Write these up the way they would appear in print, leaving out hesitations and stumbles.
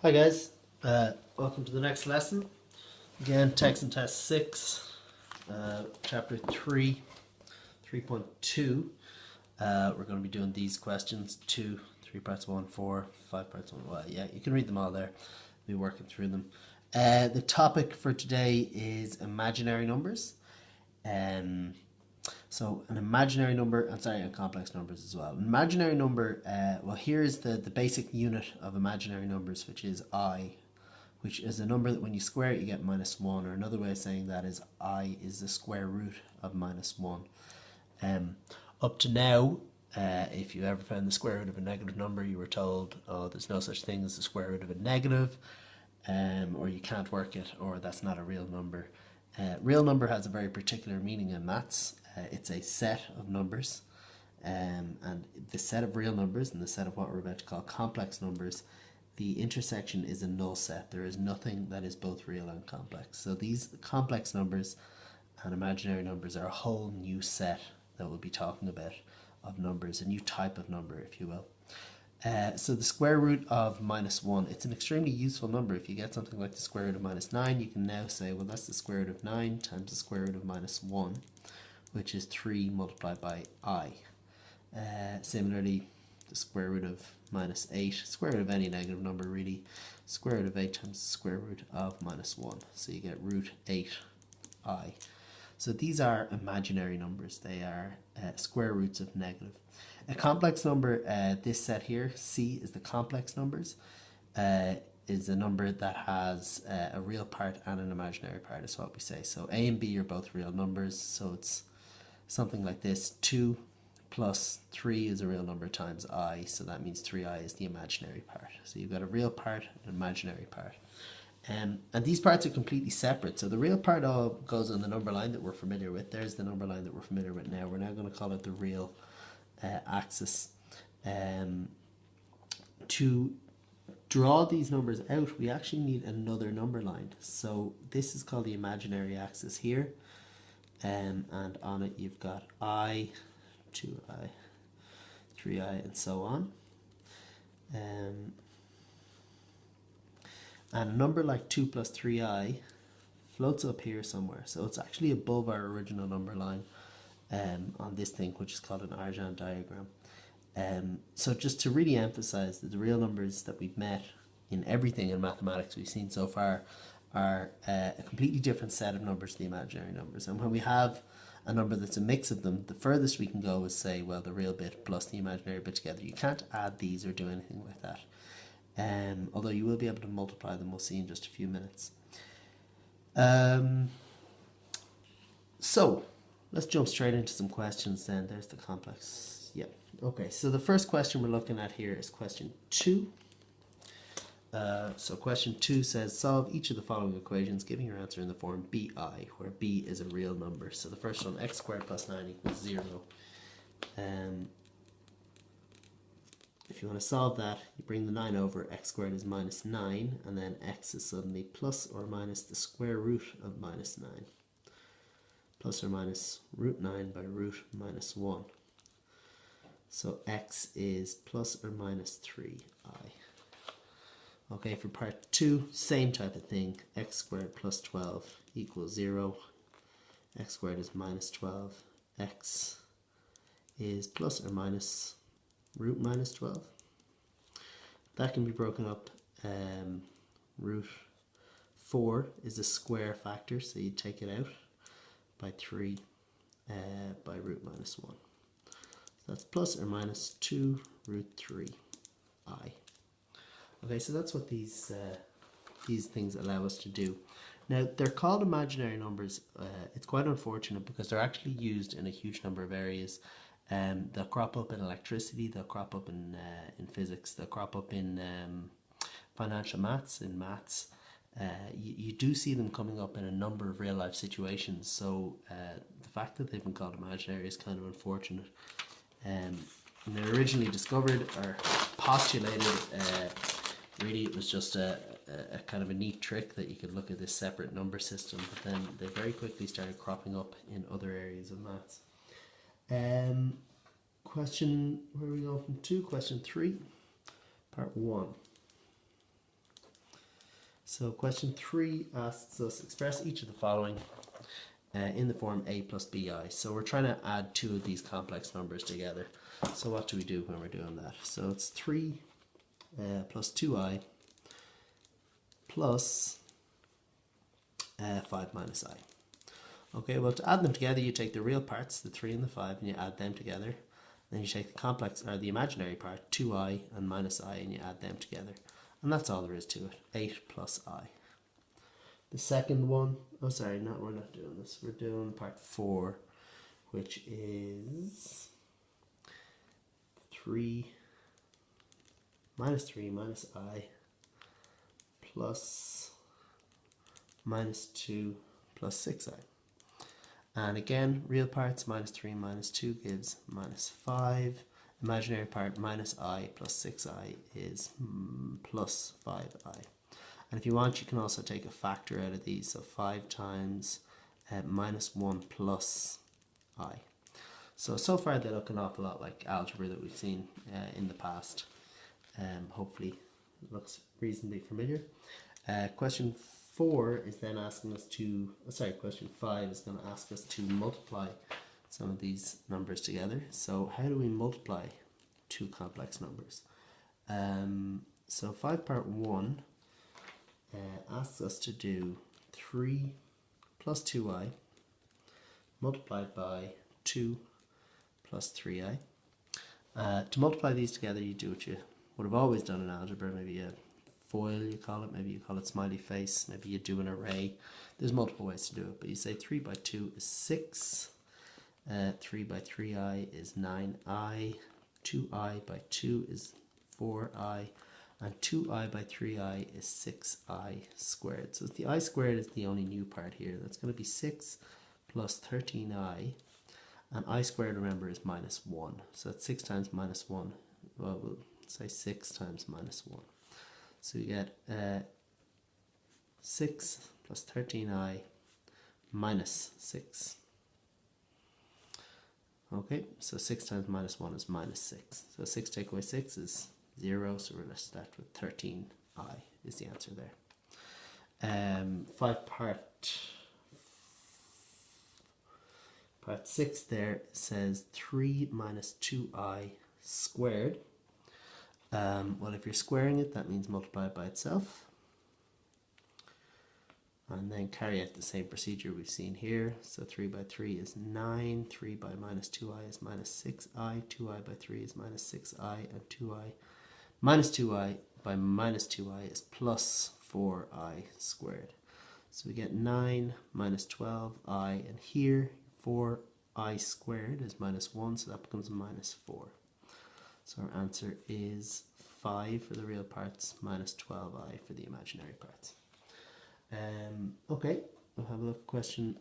Hi guys, welcome to the next lesson. Again, text and test 6, chapter 3, 3.2. We're going to be doing these questions, 2, 3 parts 1, 4, 5 parts 1. Well, yeah, you can read them all there. We'll be working through them. The topic for today is imaginary numbers. So an imaginary number, and complex numbers as well. An imaginary number, well, here's the basic unit of imaginary numbers, which is I, which is a number that when you square it, you get -1, or another way of saying that is I is the square root of -1. Up to now, if you ever found the square root of a negative number, you were told, oh, there's no such thing as the square root of a negative, or you can't work it, or that's not a real number. Real number has a very particular meaning in maths. It's a set of numbers, and the set of real numbers and the set of what we're about to call complex numbers, the intersection is a null set. There is nothing that is both real and complex. So these complex numbers and imaginary numbers are a whole new set that we'll be talking about of numbers, a new type of number, if you will. So the square root of -1, it's an extremely useful number. If you get something like the square root of -9, you can now say, well, that's the square root of 9 times the square root of -1, which is 3 multiplied by I. Similarly, the square root of -8, square root of any negative number really, square root of 8 times the square root of -1. So you get root 8I. So these are imaginary numbers. They are square roots of negative. A complex number, this set here, C, is the complex numbers, is a number that has a real part and an imaginary part, is what we say. So A and B are both real numbers, so it's something like this. 2 plus 3 is a real number times I, so that means 3I is the imaginary part. So you've got a real part and an imaginary part. And these parts are completely separate. So the real part all goes on the number line that we're familiar with. There's the number line that we're familiar with now. We're now going to call it the real axis. To draw these numbers out, we actually need another number line. So this is called the imaginary axis here. And on it you've got I, 2I, 3I, and so on. And a number like 2 plus 3I floats up here somewhere. So it's actually above our original number line on this thing, which is called an Argand diagram. So just to really emphasize that the real numbers that we've met in everything in mathematics we've seen so far are a completely different set of numbers to the imaginary numbers. And when we have a number that's a mix of them, the furthest we can go is say, well, the real bit plus the imaginary bit together. You can't add these or do anything like that. Although you will be able to multiply them, we'll see in just a few minutes. So let's jump straight into some questions then. There's the complex. Yeah. Okay, so the first question we're looking at here is question 2. So question 2 says, solve each of the following equations, giving your answer in the form bi, where b is a real number. So the first one, x squared plus 9 equals 0. If you want to solve that, you bring the 9 over, x squared is -9, and then x is suddenly plus or minus the square root of -9. Plus or minus root 9 by root -1. So x is plus or minus 3i. Okay, for part 2, same type of thing. X squared plus 12 equals 0. X squared is -12. X is plus or minus root -12. That can be broken up. Root 4 is a square factor, so you take it out by 3 by root -1. So that's plus or minus 2 root 3i. Okay, so that's what these things allow us to do. Now, they're called imaginary numbers. It's quite unfortunate because they're actually used in a huge number of areas. They'll crop up in electricity, they'll crop up in physics, they'll crop up in financial maths, in maths. You do see them coming up in a number of real life situations. So the fact that they've been called imaginary is kind of unfortunate. When they were originally discovered or postulated, really it was just a kind of a neat trick that you could look at this separate number system, but then they very quickly started cropping up in other areas of maths. Question, where we go from 2, question 3, part 1. So question 3 asks us express each of the following in the form a plus bi. So we're trying to add two of these complex numbers together. So what do we do when we're doing that? So it's 3 plus 2i plus 5 minus I. Okay, well, to add them together, you take the real parts, the 3 and the 5, and you add them together. Then you take the complex, or the imaginary part, 2i and minus I, and you add them together. And that's all there is to it, 8 plus I. The second one, oh sorry, no, we're not doing this. We're doing part 4, which is 3 minus I plus minus 2 plus 6i. And again, real parts, minus 3 minus 2 gives minus 5. Imaginary part, minus I plus 6i is plus 5i. And if you want, you can also take a factor out of these. So 5 times minus 1 plus I. So far they look an awful lot like algebra that we've seen in the past. Hopefully it looks reasonably familiar. Question 4 is then asking us to, question 5 is going to ask us to multiply some of these numbers together. So how do we multiply two complex numbers? So 5 part 1 asks us to do 3 plus 2i multiplied by 2 plus 3i. To multiply these together, you do what you would have always done in algebra, maybe a FOIL you call it, maybe you call it smiley face, maybe you do an array. There's multiple ways to do it, but you say 3 by 2 is 6, 3 by 3i is 9i, 2i by 2 is 4i, and 2i by 3i is 6i squared. So the I squared is the only new part here. That's going to be 6 plus 13i, and I squared, remember, is minus 1. So that's 6 times minus 1. Well, we'll say 6 times minus 1. So you get 6 plus 13i minus 6. Okay, so 6 times minus 1 is minus 6. So 6 take away 6 is 0, so we're left with 13i is the answer there. 5 part 6 there says 3 minus 2i squared. Well, if you're squaring it, that means multiply it by itself. And then carry out the same procedure we've seen here. So 3 by 3 is 9, 3 by minus 2i is minus 6i, 2i by 3 is minus 6i, and 2i minus 2i by minus 2i is plus 4i squared. So we get 9 minus 12i, and here 4i squared is minus 1, so that becomes minus 4. So our answer is 5 for the real parts, minus 12i for the imaginary parts. Okay, we'll have a look at question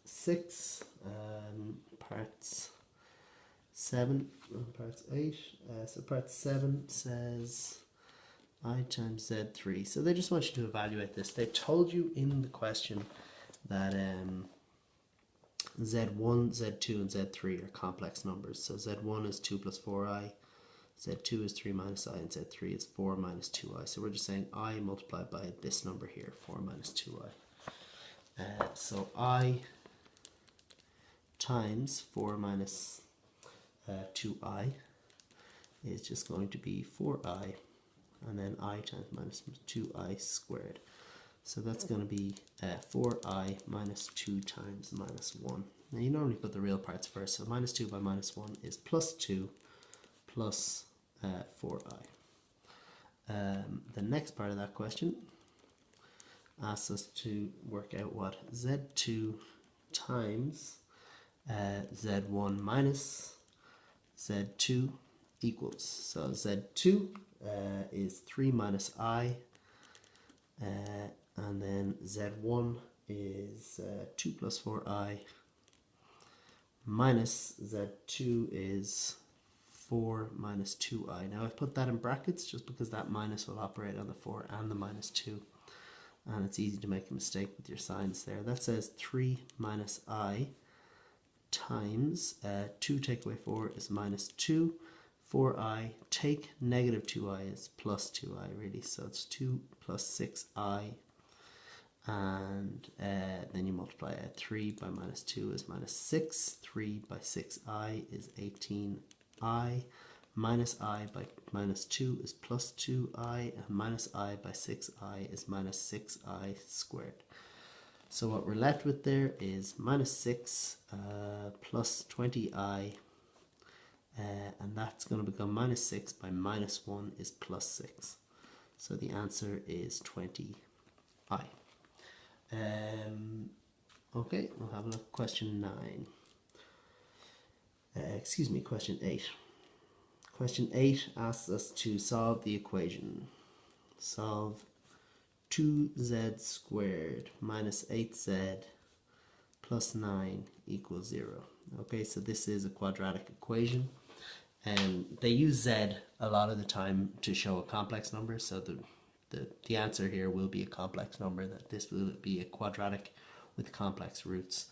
6, parts 7 and parts 8. So part 7 says I times Z3. So they just want you to evaluate this. They told you in the question that Z1, Z2, and Z3 are complex numbers. So Z1 is 2 plus 4i, Z2 is 3 minus I, and Z3 is 4 minus 2i. So we're just saying I multiplied by this number here, 4 minus 2i. So I times 4 minus 2i is just going to be 4i, and then I times minus 2i squared. So that's going to be 4i minus 2 times minus 1. Now you normally put the real parts first, so minus 2 by minus 1 is plus 2 plus 4i. The next part of that question asks us to work out what Z2 times Z1 minus Z2 equals. So Z2 is 3 minus I, and then Z1 is 2 plus 4i, minus Z2 is 4 minus 2i. Now I've put that in brackets just because that minus will operate on the 4 and the minus 2, and it's easy to make a mistake with your signs there. That says 3 minus I times 2 take away 4 is minus 2, 4i, take negative 2i is plus 2i really, so it's 2 plus 6i, and then you multiply 3 by minus 2 is minus 6, 3 by 6i is 18i, minus I by minus 2 is plus 2i, and minus I by 6i is minus 6i squared. So what we're left with there is minus 6 plus 20i, and that's going to become minus 6 by minus 1 is plus 6. So the answer is 20i. Okay, we'll have a look at question 9. Question 8. Question 8 asks us to solve the equation. Solve 2z squared minus 8z plus 9 equals 0. Okay, so this is a quadratic equation, and they use z a lot of the time to show a complex number, so the answer here will be a complex number, that this will be a quadratic with complex roots.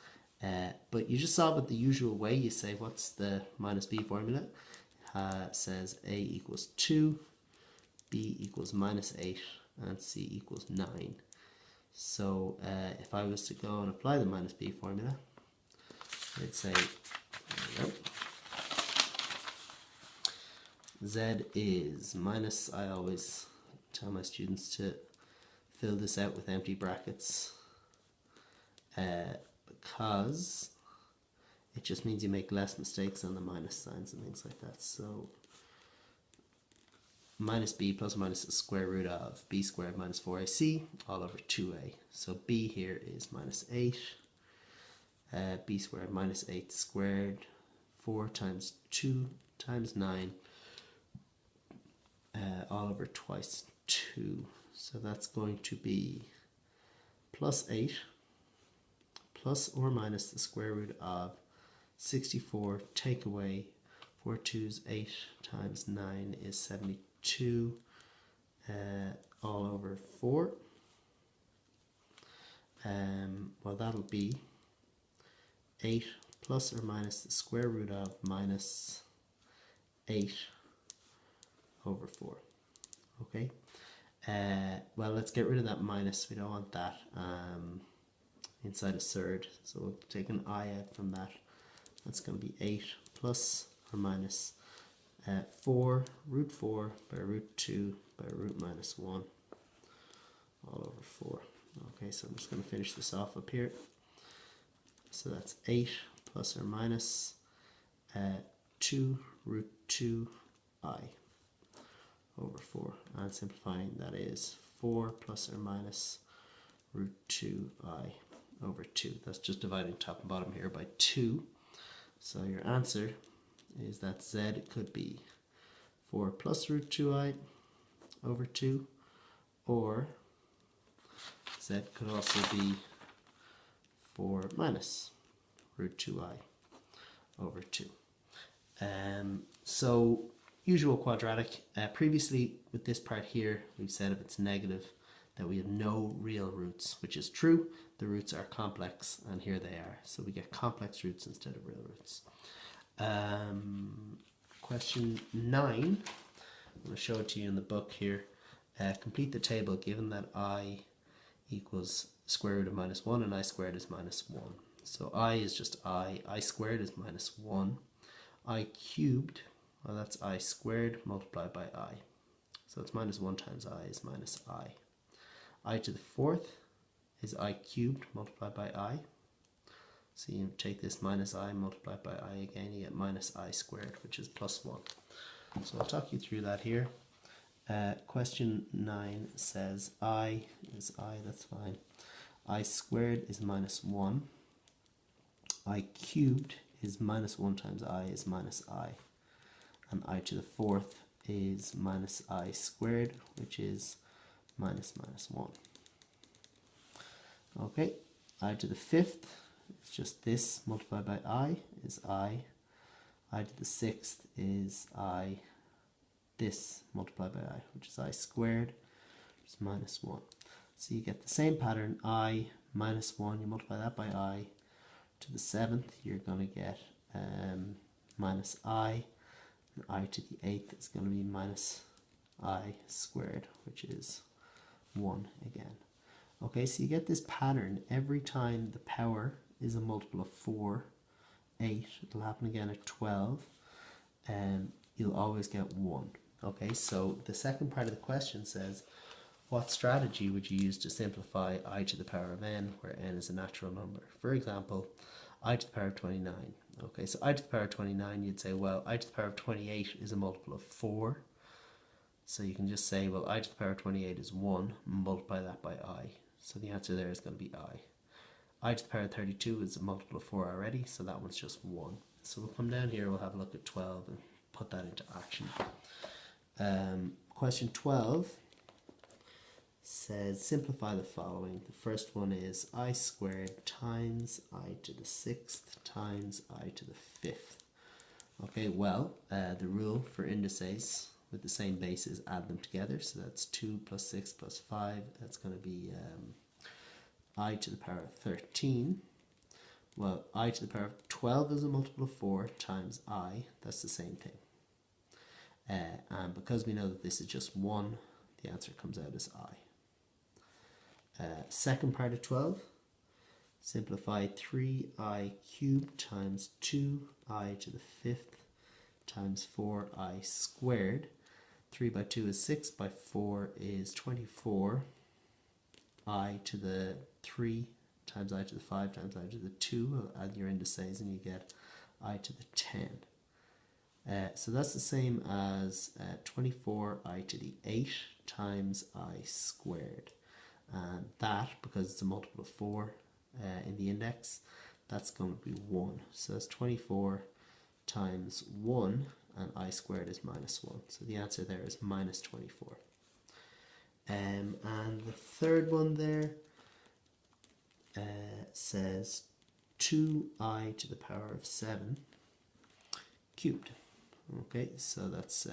But you just solve it the usual way. You say, what's the minus b formula? Says a equals 2, b equals minus 8, and c equals 9. So if I was to go and apply the minus b formula, I'd say, there we go. Z is minus, I always tell my students to fill this out with empty brackets because it just means you make less mistakes on the minus signs and things like that. So minus b plus or minus the square root of b squared minus 4ac all over 2a. So b here is minus 8, b squared minus 8 squared, 4 times 2 times 9, all over twice 2. So that's going to be plus 8 plus or minus the square root of 64, take away 4 2's 8 times 9 is 72, all over 4. Well, that'll be 8 plus or minus the square root of minus 8 over 4. Okay. Well, let's get rid of that minus. We don't want that inside a surd. So we'll take an I out from that. That's going to be 8 plus or minus 4 root 4 by root 2 by root minus 1 all over 4. Okay, so I'm just going to finish this off up here. So that's 8 plus or minus 2 root 2i over 4. And simplifying, that is 4 plus or minus root 2i over 2. That's just dividing top and bottom here by 2. So your answer is that z could be 4 plus root 2i over 2, or z could also be 4 minus root 2i over 2. So usual quadratic. Previously with this part here, we've said if it's negative that we have no real roots, which is true. The roots are complex, and here they are. So we get complex roots instead of real roots. Question 9. I'm going to show it to you in the book here. Complete the table given that I equals square root of minus 1 and I squared is minus 1. So I is just I squared is minus 1. I cubed, well, that's I squared multiplied by I. So it's minus 1 times I is minus I to the 4th is I cubed multiplied by I. So you take this minus I multiplied by I again, you get minus I squared, which is plus 1. So I'll talk you through that here. Question 9 says I is I, that's fine. I squared is minus 1. I cubed is minus 1 times I is minus I. And I to the 4th is minus I squared, which is minus 1. Okay, I to the 5th is just this multiplied by I is I. I to the 6th is I, this multiplied by I, which is I squared, which is minus 1. So you get the same pattern, I minus 1, you multiply that by I. To the 7th, you're going to get minus I. And I to the 8th is going to be minus I squared, which is 1 again. Okay, so you get this pattern every time the power is a multiple of 4, 8, it'll happen again at 12, and you'll always get 1. Okay, so the second part of the question says, what strategy would you use to simplify I to the power of n, where n is a natural number? For example, I to the power of 29. Okay, so I to the power of 29, you'd say, well, I to the power of 28 is a multiple of 4. So you can just say, well, I to the power of 28 is 1, multiply that by I. So the answer there is going to be I to the power of 32 is a multiple of 4 already, so that one's just 1. So we'll come down here, we'll have a look at 12 and put that into action. Question 12 says, simplify the following. The first one is I squared times I to the 6th times I to the 5th. Okay, well, the rule for indices with the same base is add them together. So that's 2 plus 6 plus 5. That's going to be I to the power of 13. Well, I to the power of 12 is a multiple of 4 times I. That's the same thing. And because we know that this is just 1, the answer comes out as I. Second part of 12, simplify 3i cubed times 2i to the 5th times 4i squared. 3 by 2 is 6, by 4 is 24, I to the 3 times I to the 5 times I to the 2, add your indices and you get I to the 10. So that's the same as 24i to the 8 times I squared. And that, because it's a multiple of 4 in the index, that's going to be 1. So that's 24 times 1, and I squared is minus 1. So the answer there is minus 24. And the third one there says 2i to the power of 7 cubed. Okay, so that's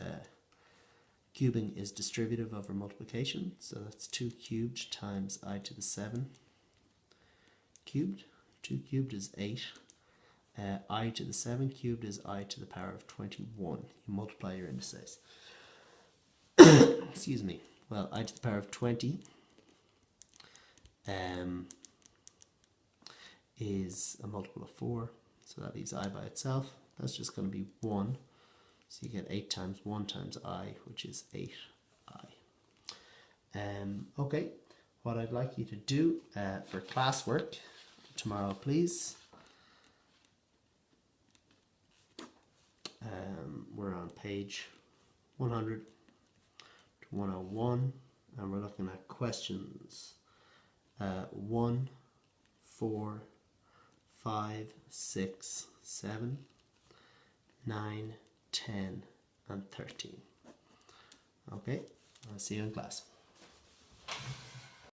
cubing is distributive over multiplication, so that's 2 cubed times I to the 7 cubed. 2 cubed is 8. I to the 7 cubed is I to the power of 21. You multiply your indices. Excuse me. Well, I to the power of 20 is a multiple of 4, so that leaves I by itself. That's just going to be 1. So you get 8 times 1 times I, which is 8i. Okay, what I'd like you to do for classwork tomorrow, please. We're on page 100 to 101, and we're looking at questions 1, 4, 5, 6, 7, 9, 10, and 13. Okay, I'll see you in class.